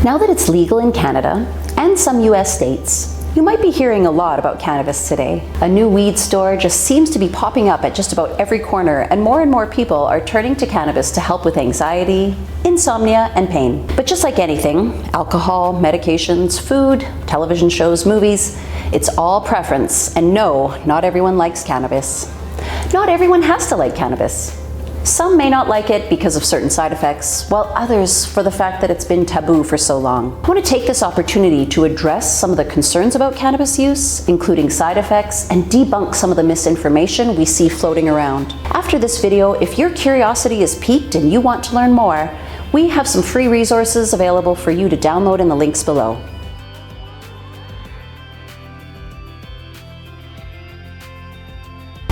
Now that it's legal in Canada and some US states, you might be hearing a lot about cannabis today. A new weed store just seems to be popping up at just about every corner, and more people are turning to cannabis to help with anxiety, insomnia, and pain. But just like anything, alcohol, medications, food, television shows, movies, it's all preference, and no, not everyone likes cannabis. Not everyone has to like cannabis. Some may not like it because of certain side effects, while others for the fact that it's been taboo for so long. I want to take this opportunity to address some of the concerns about cannabis use, including side effects, and debunk some of the misinformation we see floating around. After this video, if your curiosity is piqued and you want to learn more, we have some free resources available for you to download in the links below.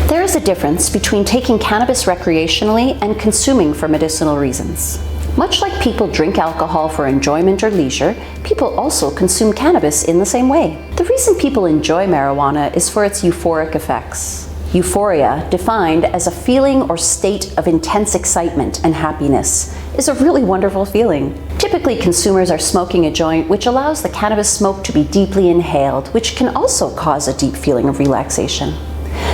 There is a difference between taking cannabis recreationally and consuming for medicinal reasons. Much like people drink alcohol for enjoyment or leisure, people also consume cannabis in the same way. The reason people enjoy marijuana is for its euphoric effects. Euphoria, defined as a feeling or state of intense excitement and happiness, is a really wonderful feeling. Typically, consumers are smoking a joint, which allows the cannabis smoke to be deeply inhaled, which can also cause a deep feeling of relaxation.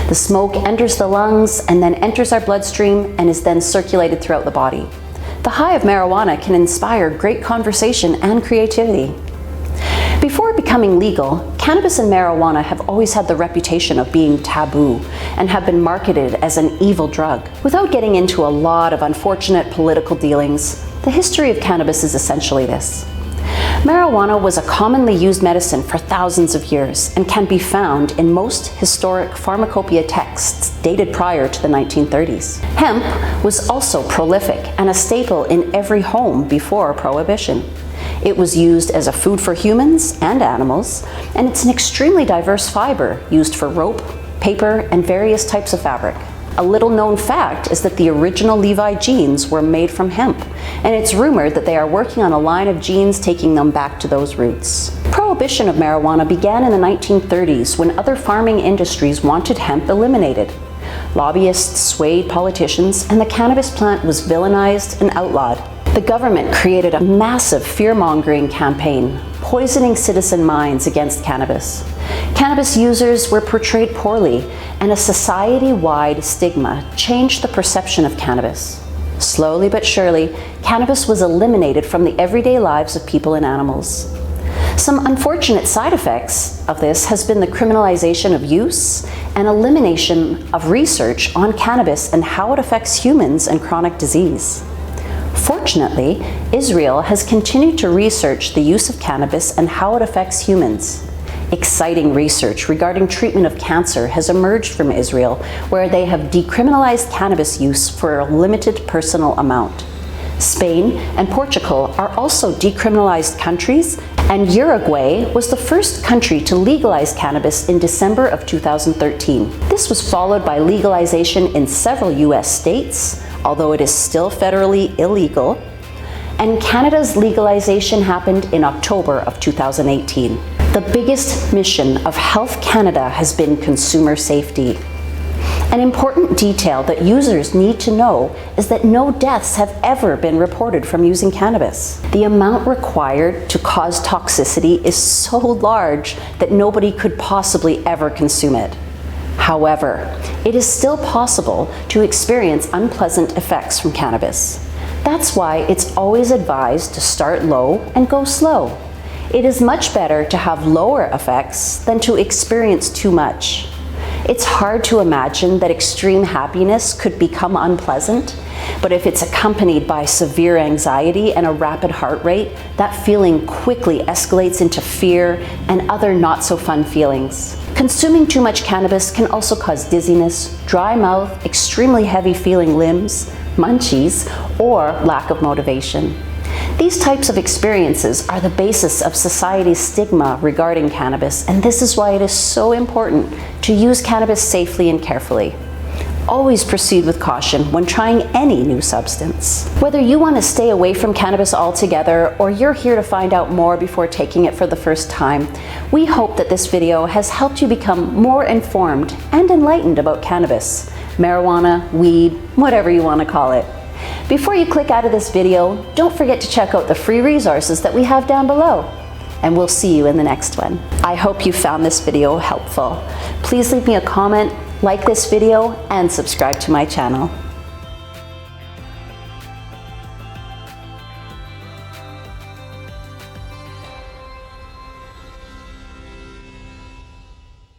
The smoke enters the lungs and then enters our bloodstream and is then circulated throughout the body. The high of marijuana can inspire great conversation and creativity. Before becoming legal, cannabis and marijuana have always had the reputation of being taboo and have been marketed as an evil drug. Without getting into a lot of unfortunate political dealings, the history of cannabis is essentially this. Marijuana was a commonly used medicine for thousands of years and can be found in most historic pharmacopoeia texts dated prior to the 1930s. Hemp was also prolific and a staple in every home before Prohibition. It was used as a food for humans and animals, and it's an extremely diverse fiber used for rope, paper, and various types of fabric. A little known fact is that the original Levi jeans were made from hemp, and it's rumored that they are working on a line of jeans taking them back to those roots. Prohibition of marijuana began in the 1930s when other farming industries wanted hemp eliminated. Lobbyists swayed politicians, and the cannabis plant was villainized and outlawed. The government created a massive fear-mongering campaign, poisoning citizen minds against cannabis. Cannabis users were portrayed poorly, and a society-wide stigma changed the perception of cannabis. Slowly but surely, cannabis was eliminated from the everyday lives of people and animals. Some unfortunate side effects of this has been the criminalization of use and elimination of research on cannabis and how it affects humans and chronic disease. Fortunately, Israel has continued to research the use of cannabis and how it affects humans. Exciting research regarding treatment of cancer has emerged from Israel, where they have decriminalized cannabis use for a limited personal amount. Spain and Portugal are also decriminalized countries, and Uruguay was the first country to legalize cannabis in December of 2013. This was followed by legalization in several US states, although it is still federally illegal, and Canada's legalization happened in October of 2018. The biggest mission of Health Canada has been consumer safety. An important detail that users need to know is that no deaths have ever been reported from using cannabis. The amount required to cause toxicity is so large that nobody could possibly ever consume it. However, it is still possible to experience unpleasant effects from cannabis. That's why it's always advised to start low and go slow. It is much better to have lower effects than to experience too much. It's hard to imagine that extreme happiness could become unpleasant, but if it's accompanied by severe anxiety and a rapid heart rate, that feeling quickly escalates into fear and other not so fun feelings. Consuming too much cannabis can also cause dizziness, dry mouth, extremely heavy feeling limbs, munchies, or lack of motivation. These types of experiences are the basis of society's stigma regarding cannabis, and this is why it is so important to use cannabis safely and carefully. Always proceed with caution when trying any new substance. Whether you want to stay away from cannabis altogether or you're here to find out more before taking it for the first time, we hope that this video has helped you become more informed and enlightened about cannabis, marijuana, weed, whatever you want to call it. Before you click out of this video, don't forget to check out the free resources that we have down below. And we'll see you in the next one. I hope you found this video helpful. Please leave me a comment, like this video, and subscribe to my channel.